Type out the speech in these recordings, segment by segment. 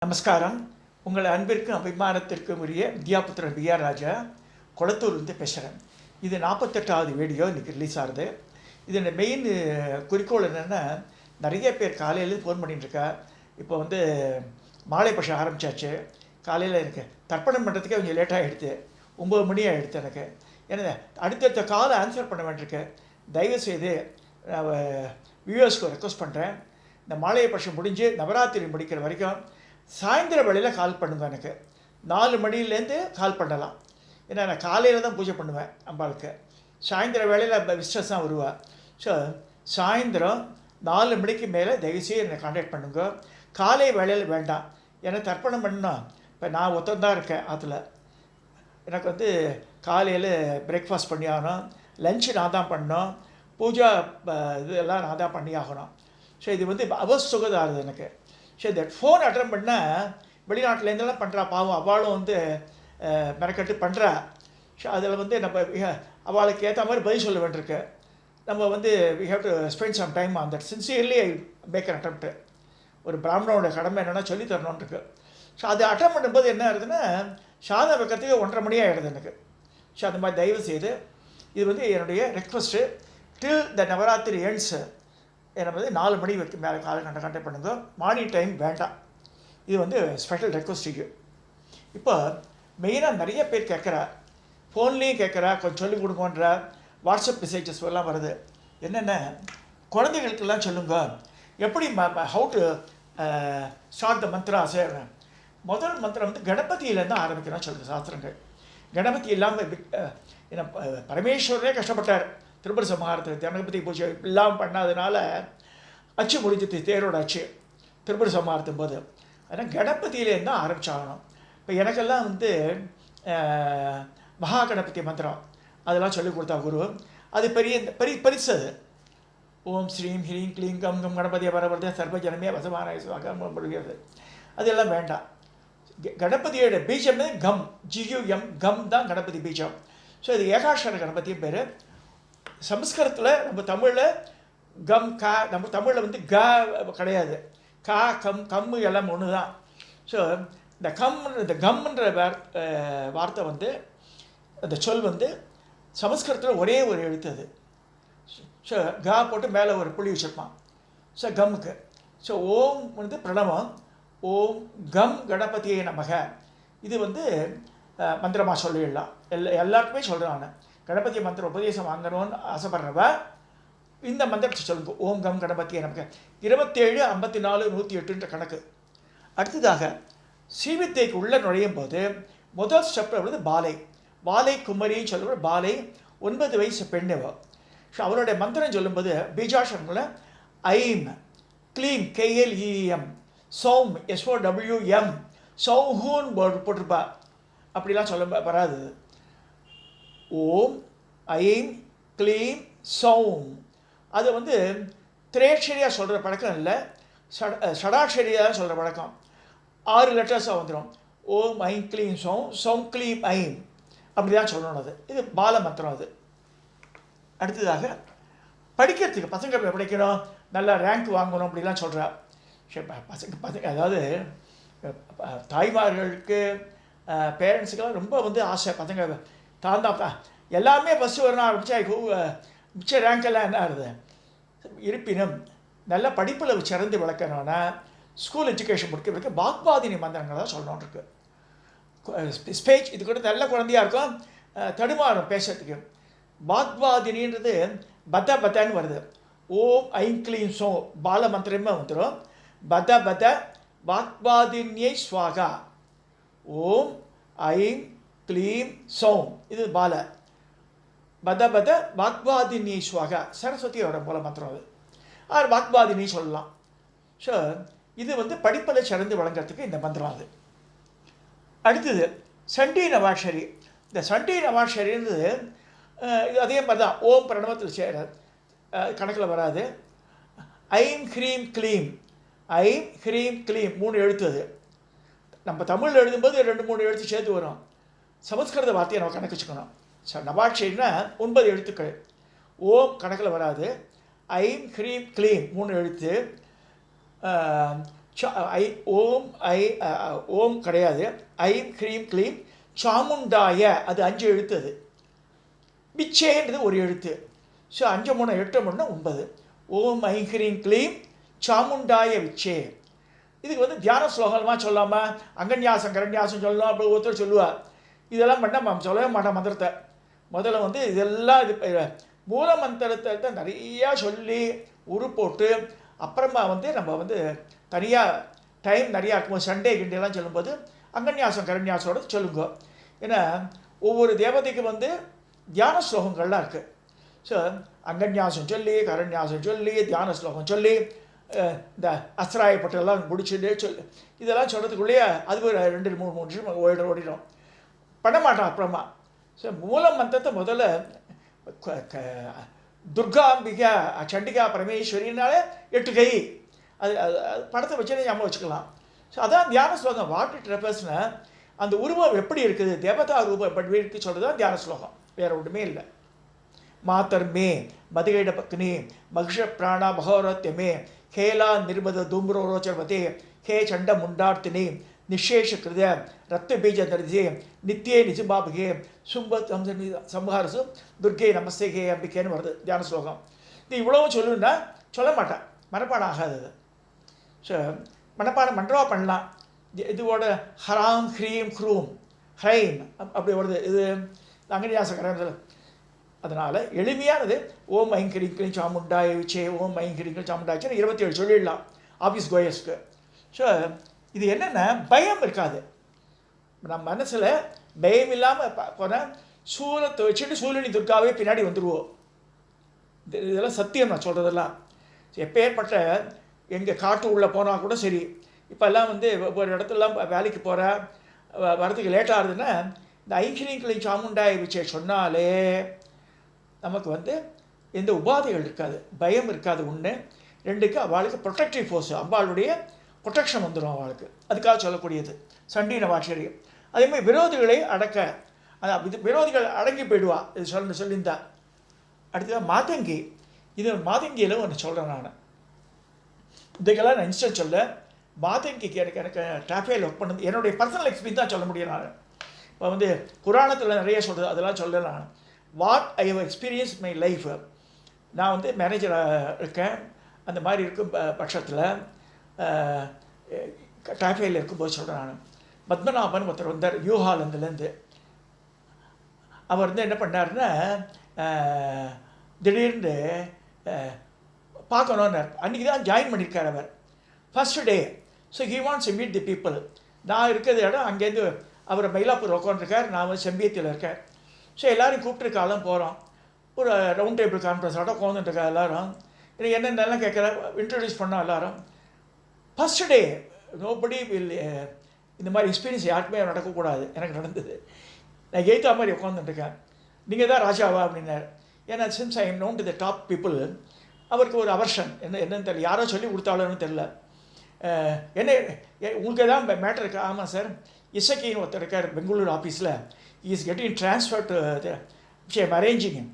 நமஸ்காரம். உங்கள் அன்பிற்கும் அபிமானத்திற்கும் உரிய வித்யாபுத்திரன் பிஆர் ராஜா கொளத்தூர்லேருந்து பேசுகிறேன். இது 48வது வீடியோ இன்றைக்கி ரிலீஸ் ஆகுது. இதோட மெயின் குறிக்கோள் என்னென்னா, நிறைய பேர் காலையில் ஃபோன் பண்ணிட்டுருக்கா. இப்போ மாலை பட்சம் ஆரம்பித்தாச்சு. காலையில் எனக்கு தர்ப்பணம் பண்ணுறதுக்கே கொஞ்சம் லேட்டாக ஆகிடுது. 9 மணி ஆகிடுது எனக்கு. ஏன்னா அடுத்தடுத்த காலை ஆன்சர் பண்ண வேண்டியிருக்கு. தயவுசெய்து வியூவர்ஸ்க்கு ரெக்வஸ்ட் பண்ணுறேன், இந்த மாலை பட்சம் முடிஞ்சு நவராத்திரி முடிக்கிற வரைக்கும் சாயந்தர வேளையில் கால் பண்ணுங்க. எனக்கு 4 மணிலேருந்து கால் பண்ணலாம். ஏன்னா நான் காலையில் தான் பூஜை பண்ணுவேன் அம்பாளுக்கு. சாயந்தர வேளையில் விஸ்டர்ஸ் தான் வருவா. ஸோ சாயந்தரம் 4 மணிக்கு மேலே தயவுசெய்து என்னை கான்டாக்ட் பண்ணுங்க. காலை வேளையில் வேண்டாம். ஏன்னா தர்ப்பணம் பண்ணணும். இப்போ நான் ஒருத்தந்தான் இருக்கேன் ஆற்றுல. எனக்கு காலையில் பிரேக்ஃபாஸ்ட் பண்ணி ஆகணும், லஞ்சு நான் தான் பண்ணணும், பூஜா இதெல்லாம் நான் தான் பண்ணி ஆகணும். ஸோ இது அவசுகதாகுது எனக்கு. ஸோ இந்த ஃபோன் அட்டன் பண்ணால் வெளிநாட்டிலேருந்தெல்லாம் பண்ணுறா பாவம். அவளும் மெனக்கட்டு பண்ணுறா. ஸோ அதில் நம்ம அவளுக்கு ஏற்ற மாதிரி பதில் சொல்ல வேண்டியிருக்கு. நம்ம we have to spend some time on that. Sincerely I make an attempt. ஒரு பிராமணோட கடமை என்னென்னா சொல்லி தரணும்னு இருக்குது. ஸோ அது அட்டன் பண்ணும்போது என்ன ஆகுதுன்னா, சாதம் வைக்கிறதுக்கு 1:30 மணி ஆகிடுது எனக்கு. ஸோ அந்த மாதிரி தயவு செய்து இது என்னுடைய ரெக்வஸ்ட்டு. டில் த நவராத்திரி எண்ட்ஸ் என்னை 4 மணி வரைக்கும் மேலே கான்டாக்ட் பண்ணுங்க. மார்னிங் டைம் வேண்டாம். இது ஸ்பெஷல் ரெக்வஸ்ட்டுக்கு. இப்போ மெயினாக நிறைய பேர் கேட்குறா, ஃபோன்லேயும் கேட்குறா, கொஞ்சம் சொல்லிக் கொடுங்கன்ற வாட்ஸ்அப் மெசேஜஸ் எல்லாம் வருது. என்னென்ன குழந்தைகளுக்கெல்லாம் சொல்லுங்க, எப்படி how to start the Mantra. முதல் மந்திரம் கணபதியிலேருந்து ஆரம்பிக்கணும் சொல்லுது சாஸ்திரங்கள். கணபதி இல்லாமல் என்ன பரமேஸ்வரனே கஷ்டப்பட்டார் திருப்பதி சம்ஹாரத்துக்கு. கணபதி பூஜை இல்லாமல் பண்ணாதனால அச்சு முடிஞ்சது, தேரோட அச்சு திருப்பதி சம்ஹாரத்தும் போது. அதனால் கணபதியிலேருந்து தான் ஆரம்பிச்சாகணும். இப்போ எனக்கெல்லாம் மகா கணபதி மந்திரம் அதெல்லாம் சொல்லிக் கொடுத்தா குரு. அது பரிசு. அது ஓம் ஸ்ரீம் ஹ்ரீம் க்ளீம் கம் கம் கணபதியை வரவரதே சர்வஜனமே வசமான முடிகிறது. அதெல்லாம் வேண்டாம். கணபதியோட பீஜம் கம், GUM, கம் தான் கணபதி பீஜம். ஸோ இது ஏகாட்சர கணபதியும் பேர். சமஸ்கிருதத்தில் நம்ம தமிழில் கம் கா, நம்ம தமிழில் க கிடையாது. கா கம் கம்மு எல்லாம் ஒன்று தான். ஸோ இந்த கம்ன்ற வார்த்தை அந்த சொல் சமஸ்கிருதத்தில் ஒரே ஒரு எழுத்து அது. ஸோ கா போட்டு மேலே ஒரு புள்ளி வச்சுருப்பான். ஸோ கம்முக்கு. ஸோ ஓம் பிரணவம். ஓம் கம் கணபதியை நமக. இது மந்திரமாக சொல்லிடலாம். எல்லாருக்குமே சொல்கிறேன் நான். கணபதி மந்திர உபதேசம் வாங்கணும்னு ஆசைப்படுறவ இந்த மந்திரத்தை சொல்லுங்க. ஓம் கம் கணபதியை நமக. 27, 54, 108ன்ற கணக்கு. அடுத்ததாக ஸ்ரீவித்தைக்கு உள்ளே நுழையும் போது முதல் ஸ்டெப்பில் பாலை. பாலை குமரின்னு சொல்லுற பாலை 9 வயசு பெண்ணு. ஸோ அவருடைய மந்திரம் சொல்லும்போது பீஜாட்சரங்களை ஐம், க்ளீம், KLEM, சௌம், SOWM, சௌஹூன் போட்டிருப்பா. அப்படிலாம் சொல்ல வராது. ஓம் ஐம் க்ளீம் சௌம். அது திரேட்சரியாக சொல்கிற பழக்கம் இல்லை, ஷடாட்சரியாக சொல்கிற பழக்கம். 6 லெட்டர்ஸாக வந்துடும். ஓம் ஐம் க்ளீம் சௌம், சௌம் க்ளீம் ஐம், அப்படி தான் சொல்லணும். இது பால மந்திரம். அது அடுத்ததாக படிக்கிறதுக்கு பசங்க படிக்கணும், நல்லா ரேங்க் வாங்கணும் அப்படிலாம் சொல்கிறா. பசங்க அதாவது தாய்மார்களுக்கு பேரண்ட்ஸுக்கெல்லாம் ரொம்ப ஆசை. பசங்க தான் எல்லாமே ஃபஸ்ட்டு வரணும் ஆரம்பித்தா மிச்ச ரேங்க்கெல்லாம் என்ன ஆகுது. இருப்பினும் நல்ல படிப்பில் சிறந்து விளக்கணும்னா ஸ்கூல் எஜுகேஷன் முடிக்கிறதுக்கு வாக்பாதினி மந்திரங்கள் தான் சொல்லணும்னு இருக்குது. ஸ்பேச் இது கூட நல்ல குழந்தையாக இருக்கும், தடுமாறும் பேசுறதுக்கு. வாக்பாதினின்றது பத்தன்னு வருது. ஓம் ஐம் க்ளீம் சோ பால மந்திரமே வந்துடும். பத வாக்பாதின்யை ஸ்வாகா. ஓம் ஐம் க்ளீம் சௌம், இது பால. பத வாக்பாதின்யை ஸ்வாகா சரஸ்வதியோட மூல மந்திரம். அது வாக்பாதினி சொல்லலாம். ஸோ இது படிப்பில் சிறந்து வழங்கிறதுக்கு இந்த மந்திரம். அது அடுத்தது சண்டி நவாட்சரி. இந்த சண்டி நவாட்சரின்றது அதே மாதிரி தான். ஓம் பிரணவத்தில் சேர கணக்கில் வராது. ஐம் ஹ்ரீம் க்ளீம், ஐம் ஹ்ரீம் க்ளீம் 3 எழுத்து. அது நம்ம தமிழில் எழுதும்போது 2-3 எழுத்து சேர்த்து வரும். சமஸ்கிருத வார்த்தையை நம்ம கணக்கு வச்சுக்கணும். நவாட்சரினா 9 எழுத்துக்கள். ஓம் கணக்கில் வராது. ஐம் ஹ்ரீம் க்ளீம் 3 எழுத்து. ஐ ஓம் ஓம் கிடையாது. ஐம் ஹ்ரீம் க்ளீம் சாமுண்டாய, அது 5 எழுத்து. அது விச்சேன்றது ஒரு எழுத்து. ஸோ 5 3 8 3 9. ஓம் ஐம் ஹ்ரீம் க்ளீம் சாமுண்டாய விச்சே. இதுக்கு வந்து தியான ஸ்லோகமாக சொல்லாமல் அங்கன்யாசம் கரண்யாசம் சொல்லலாம் அப்படி ஒருத்தர் சொல்லுவார். இதெல்லாம் பண்ண சொல்லவே மாட்டேன் மந்திரத்தை. முதல்ல வந்து இதெல்லாம் இது மூல மந்திரத்தை நிறையா சொல்லி உரு போட்டு அப்புறமா வந்து நம்ம வந்து தனியாக டைம் நிறையா இருக்கும்போது சண்டே கிண்டெல்லாம் சொல்லும்போது அங்கன்யாசம் கரண்யாசோட சொல்லுங்க. ஏன்னா ஒவ்வொரு தேவதைக்கு வந்து தியான ஸ்லோகங்கள்லாம் இருக்குது. ஸோ அங்கன்யாசம் சொல்லி கரண்யாசம் சொல்லி தியான ஸ்லோகம் சொல்லி இந்த அஸ்ராயப்பட்டெல்லாம் முடிச்சுட்டு சொல்லி இதெல்லாம் சொல்கிறதுக்குள்ளேயே அது ஒரு 2 3 நிமிஷம் ஓடிடும். பண்ண மாட்டான் அப்புறமா. ஸோ மூல மந்திரத்தை முதல்ல துர்காம்பிகா சண்டிகா பரமேஸ்வரினாலே 8 கை அது படத்தை வச்சு ஞாபகம் வச்சுக்கலாம். ஸோ அதான் தியான ஸ்லோகம். வாட் இட் ரெஃபர்ஸ்னா அந்த உருவம் எப்படி இருக்குது, தேவதா ரூபம் எப்படி இருக்குது சொல்கிறது தான் தியான ஸ்லோகம், வேறு ஒன்றுமே இல்லை. மாத்தர்மே மதிகைட பக்னி மகிஷ பிராணா மகோரத்யமே ஹேலா நிர்மத தூம்ரோரோச்சர்வதே ஹே சண்ட முண்டார்த்தினி நிஷேஷ கிருத ரத்த பீஜ தரிசே நித்தியே நிஜபாபுகே சும்ப சம்ஹாரசு துர்கே நமஸ்தே ஹே அம்பிகேன்னு வருது தியான ஸ்லோகம். இது இவ்வளவும் சொல்லணுன்னா சொல்ல மாட்டேன், மனப்பாடம் ஆகாது. அது ஸோ மனப்பாடம் மன்றவா பண்ணலாம். இதுவோட ஹராம் ஹ்ரீம் ஹ்ரூம் ஹ்ரைம் அப்படி வருது. இது அங்கன்யாசகரம். அதனால் எளிமையானது ஓம் ஐங்கிரிங்கள் சாமுண்டாய் விச்சே ஓம் ஐங்கிரிங்கள் சாமுண்டாய்ச்சின்னு 27 சொல்லிடலாம் ஆஃபீஸ் கோயர்ஸ்க்கு. ஸோ இது என்னென்னா பயம் இருக்காது நம்ம மனசில். பயம் இல்லாமல் போனால் சூலத்தை வச்சுட்டு சூலினி துர்காவே பின்னாடி வந்துடுவோம். இதெல்லாம் சத்தியம் நான் சொல்கிறதெல்லாம். எப்பேற்பட்ட எங்கள் காட்டு உள்ளே போனால் கூட சரி, இப்போல்லாம் வந்து ஒரு இடத்துலலாம் வேலைக்கு போகிற வரதுக்கு லேட் ஆகுதுன்னா இந்த ஐங்கிரிங்களின் சாமுண்டாய் விச்சே சொன்னாலே நமக்கு வந்து எந்த உபாதைகள் இருக்காது, பயம் இருக்காது. 1 2க்கு அவளுக்கு ப்ரொடெக்டிவ் ஃபோர்ஸ், அம்பாளுடைய ப்ரொடெக்ஷன் வந்துடும் அவளுக்கு. அதுக்காக சொல்லக்கூடியது சண்டீன வாட்சரியம். அதேமாதிரி விரோதிகளை அடக்க, அது விரோதிகள் அடங்கி போயிடுவா. இது சொல்லியிருந்தா. அடுத்தது மாதங்கி. இது மாதங்கியில் ஒன்று சொல்கிறேன் நான். இதுக்கெல்லாம் நான் இன்ஸ்டன்ட் சொல்ல. மாதங்கிக்கு எனக்கு டாஃபேல் ஒர்க் பண்ணது என்னுடைய பர்சனல் எக்ஸ்பீரியன்ஸ் தான் சொல்ல முடியும். நான் இப்போ வந்து புராணத்தில் நிறைய சொல்கிறது அதெல்லாம் சொல்ல. நான் what I have experience my life. நான் வந்து மேனேஜராக இருக்கேன். அந்த மாதிரி இருக்கும் பட்சத்தில் டாஃபேயில் இருக்கும்போது சொல்கிறேன் நான். பத்மநாபன் ஒருத்தர் வந்தார் யூஹாலந்துலேருந்து. அவர் வந்து என்ன பண்ணார்னா திடீர்னு பார்க்கணுன்னார். அன்றைக்கி தான் ஜாயின் பண்ணியிருக்கார் அவர் first day. So he wants to meet the people. நான் இருக்கிற இடம் அங்கேருந்து அவர் மயிலாப்பூர் உட்காந்துருக்கார், நான் வந்து செம்பியத்தில் இருக்கேன். ஸோ எல்லோரும் கூப்பிட்டுருக்காலாம் போகிறோம். ஒரு ரவுண்ட் டேபிள் கான்ஃபரன்ஸோட உட்காந்துட்டுருக்கா எல்லோரும். எனக்கு என்னென்னலாம் கேட்குற இன்ட்ரடியூஸ் பண்ணோம் எல்லோரும். ஃபஸ்ட்டு டே நோபடி வில் இந்த மாதிரி எக்ஸ்பீரியன்ஸ் யாருக்குமே நடக்கக்கூடாது. எனக்கு நடந்தது. நான் எய்த்தா மாதிரி உட்காந்துட்டுருக்கேன். நீங்கள் தான் ராஜாவா அப்படின்னார். ஏன்னா since I am known to the top people. அவருக்கு ஒரு அவர்ஷன் என்னன்னு தெரியல, யாரோ சொல்லி கொடுத்தாலும் தெரியல. என்ன உங்களுக்கு தான் மேட்டர் இருக்கா? ஆமாம் சார், இசக்கின்னு ஒருத்தர் இருக்கார் பெங்களூர் ஆஃபீஸில். Is getting transfer to I'm arranging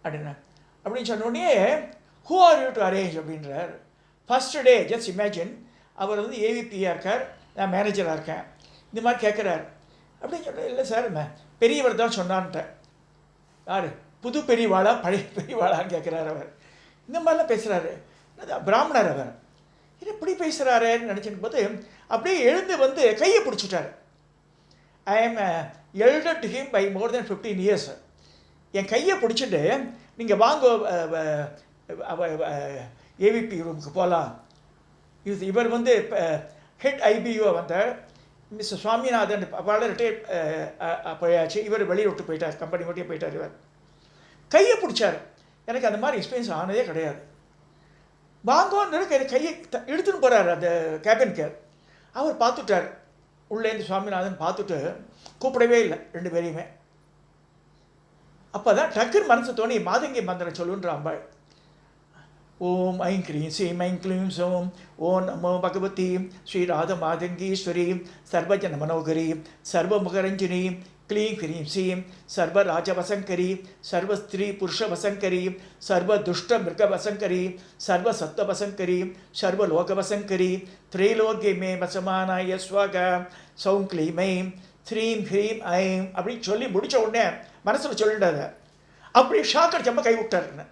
அப்படின்னு சொன்னோடனே who are you to arrange அப்படின்றார். ஃபஸ்ட்டு டே ஜஸ்ட் இமேஜின் அவர் வந்து ஏவிபியாக இருக்கார், நான் மேனேஜராக இருக்கேன். இந்த மாதிரி கேட்குறாரு அப்படின்னு சொன்ன. இல்லை சார் பெரியவர் தான் சொன்னான்ட்டேன். யார் புது பெரியவாளா பழைய பெரியவாளான்னு கேட்குறாரு அவர். இந்த மாதிரிலாம் பேசுகிறாரு. பிராமணர் அவர். இது இப்படி பேசுகிறாருன்னு நினச்சிட்டு போது அப்படியே எழுந்து வந்து கையை பிடிச்சிட்டார். I am elder to him by more than 15 years. என் கையை பிடிச்சிட்டு நீங்கள் வாங்க ஏவிபி ரூமுக்கு போகலாம். இவர் வந்து ஹெட் ஐபிஓ வந்தார் மிஸ்டர் சுவாமிநாதன். பல ரிட்டையர் போயாச்சு. இவர் வெளியே விட்டு போயிட்டார், கம்பெனி மட்டும் போயிட்டார். இவர் கையை பிடிச்சார். எனக்கு அந்த மாதிரி எக்ஸ்பீரியன்ஸ் ஆனதே கிடையாது. வாங்கன்னு கையை எடுத்துன்னு போகிறார் அந்த கேபின்க்கு. அவர் பார்த்துட்டார் உள்ளேருந்து. சுவாமிநாதன் பார்த்துட்டு கூப்பிடவே இல்லை 2 பேரையுமே. அப்போ தான் டக்குன்னு மனசு தோணி மாதங்கி மந்திரம் சொல்லுன்ற அம்பாள். ஓம் ஐம் க்ரீம் ஸ்ரீம் ஐம் க்ளீம் சோம் ஓம் நமோ பகவதி ஸ்ரீ ராத மாதங்கீஸ்வரி சர்வஜன மனோகரி சர்வமுகரஞ்சினி क्लीं ह्रीं श्रीं सर्वराजवसङ्करी सर्वस्त्रीपुरुषवसङ्करी सर्वदुष्टमृगवसङ्करी सर्वसत्त्ववसङ्करी सर्वलोकवसङ्करी त्रैलोक्य मे वसमानाय स्वागा सौं क्लीं ஸ்ரீம் ஹ்ரீம் ஐம் அப்படின்னு சொல்லி முடித்த உடனே மனசில் சொல்லிட்டாரு. அப்படி ஷாக் அடிச்சம்மா கை விட்டாருன்னு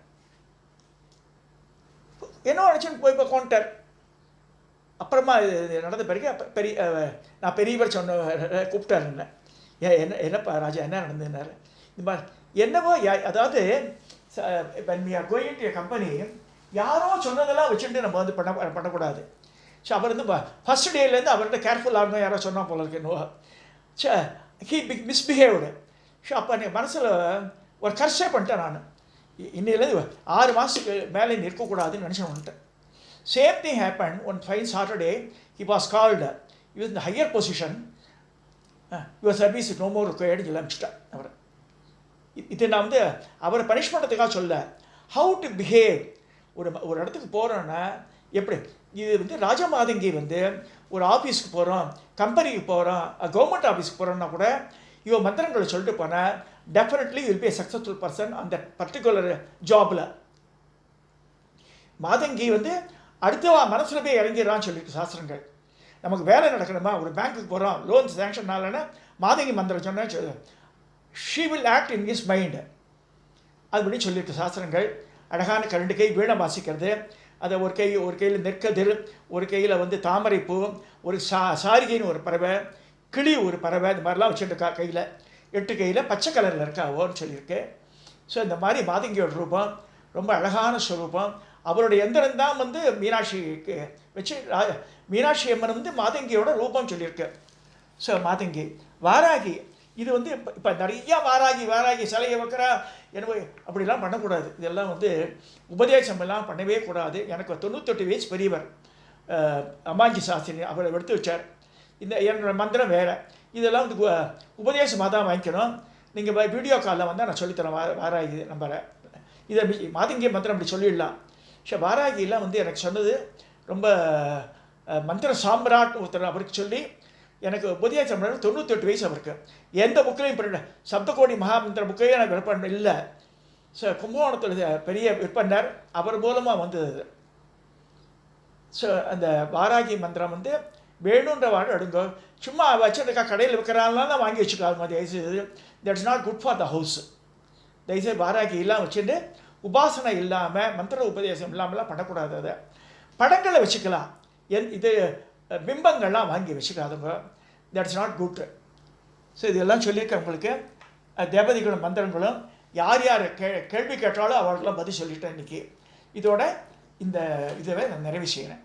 என்ன நினச்சுன்னு போய் கொண்டார். அப்புறமா இது நடந்த பிறகு நான் பெரியவர் சொன்ன கூப்பிட்டாருன்னு என்னப்பா ராஜா என்ன நடந்துன்னாரு. இந்த மாதிரி என்னவோ அதாவது கோயிங் கம்பெனி யாரோ சொன்னதெல்லாம் வச்சுட்டு நம்ம வந்து பண்ணக்கூடாது. ஸோ அவர் வந்து ஃபஸ்ட் டேலேருந்து அவர்கிட்ட கேர்ஃபுல்லாக இருந்தோம் யாரோ சொன்னால் போல இருக்கு. ஹீ மிஸ்பிஹேவ்டு. ஸோ அப்போ மனசில் ஒரு கர்ஷே பண்ணிட்டேன். நான் இன்னிலேருந்து 6 மாதத்துக்கு மேலே இருக்கக்கூடாதுன்னு நினச்சேன் வந்துட்டேன். Same thing happen one fine Saturday. He was called. He was in higher position. Your service no more required சொல்லி அனுப்பிச்சிட்டேன் அவரை. இது நான் வந்து அவரை பனிஷ் பண்ணுறதுக்காக சொல்ல, ஹவு டு பிஹேவ். ஒரு இடத்துக்கு போகிறோன்னா எப்படி, இது வந்து ராஜா மாதங்கி வந்து ஒரு ஆஃபீஸ்க்கு போகிறோம், கம்பெனிக்கு போகிறோம், கவர்மெண்ட் ஆஃபீஸ்க்கு போகிறோன்னா கூட இவன் மந்திரங்களை சொல்லிட்டு போனால் definitely will be a successful person அந்த பர்டிகுலர் ஜாபில். மாதங்கி வந்து அடுத்த மனசில் போய் இறங்கிடுறான்னு சொல்லிட்டு சாஸ்திரங்கள். நமக்கு வேலை நடக்கணுமா, ஒரு பேங்க்குக்கு போகிறோம், லோன் சேங்ஷன் ஆகலைன்னா மாதங்கி மந்திரம் சொன்னால் she will act in his mind அதுபடி சொல்லியிருக்கு சாஸ்திரங்கள். அழகான 2 கை வீணை வாசிக்கிறது, அதை ஒரு கையில் நெற்கதிர், ஒரு கையில் வந்து தாமரைப்பூ, ஒரு சாரிகைன்னு ஒரு பறவை, கிளி ஒரு பறவை, இந்த மாதிரிலாம் வச்சுருக்கா கையில். 8 கையில் பச்சை கலரில் இருக்காவோன்னு சொல்லியிருக்கு. ஸோ இந்த மாதிரி மாதங்கியோட ரூபம் ரொம்ப அழகான ஸ்வரூபம். அவருடைய எந்திரம் தான் வந்து மீனாட்சிக்கு வச்சு மீனாட்சி அம்மன் வந்து மாதங்கியோட ரூபம் சொல்லியிருக்கு. ஸோ மாதங்கி வாராகி இது வந்து இப்போ நிறையா வாராகி சிலையை வைக்கிறா எனவே அப்படிலாம் பண்ணக்கூடாது. இதெல்லாம் வந்து உபதேசம் எல்லாம் பண்ணவே கூடாது. எனக்கு 98 வயசு பெரியவர் அம்மாஞ்சி சாஸ்திரி அவரை எடுத்து வச்சார். என்னோட மந்திரம் வேறு. இதெல்லாம் வந்து உபதேசமாக தான் வாங்கிக்கணும். நீங்கள் வீடியோ காலில் வந்தால் நான் சொல்லித்தரேன் வாராகி நம்பரை. இதை மாதங்கிய மந்திரம் அப்படி சொல்லிடலாம். ஸோ வாராகியெல்லாம் வந்து எனக்கு சொன்னது ரொம்ப மந்திர சாம்ராட் ஒருத்தர் அவருக்கு சொல்லி எனக்கு உபதேசம் 98 வயசு அவருக்கு. எந்த புக்கிலையும் பண்ண சப்தகோடி மகாமந்திர புக்கையும் எனக்கு விற்பனை இல்லை. ஸோ கும்பகோணத்தில் பெரிய விற்பனர் அவர் மூலமாக வந்தது. ஸோ அந்த வாராகி மந்திரம் வந்து வேணுன்ற வாடு எடுங்க. சும்மா வச்சுருக்கா கடையில் விற்கிறாலாம் தான் வாங்கி வச்சுக்கலாம். அது தயவுசெய்து that is not good for the house. தயவுசெய்து வாராகி எல்லாம் வச்சுட்டு உபாசனை இல்லாமல் மந்திர உபதேசம் இல்லாமலாம் பண்ணக்கூடாது. அதை படங்களை வச்சுக்கலாம். இது பிம்பங்கள்லாம் வாங்கி வச்சுக்காதுங்க. That's not good. ஸோ இதெல்லாம் சொல்லியிருக்கேன் உங்களுக்கு. தேவதைகளும் மந்திரங்களும் யார் கேள்வி கேட்டாலும் அவர்களுக்கெல்லாம் பதில் சொல்லிட்டேன் இன்றைக்கி. இதோட இந்த இதை நான் நிறைவு செய்கிறேன்.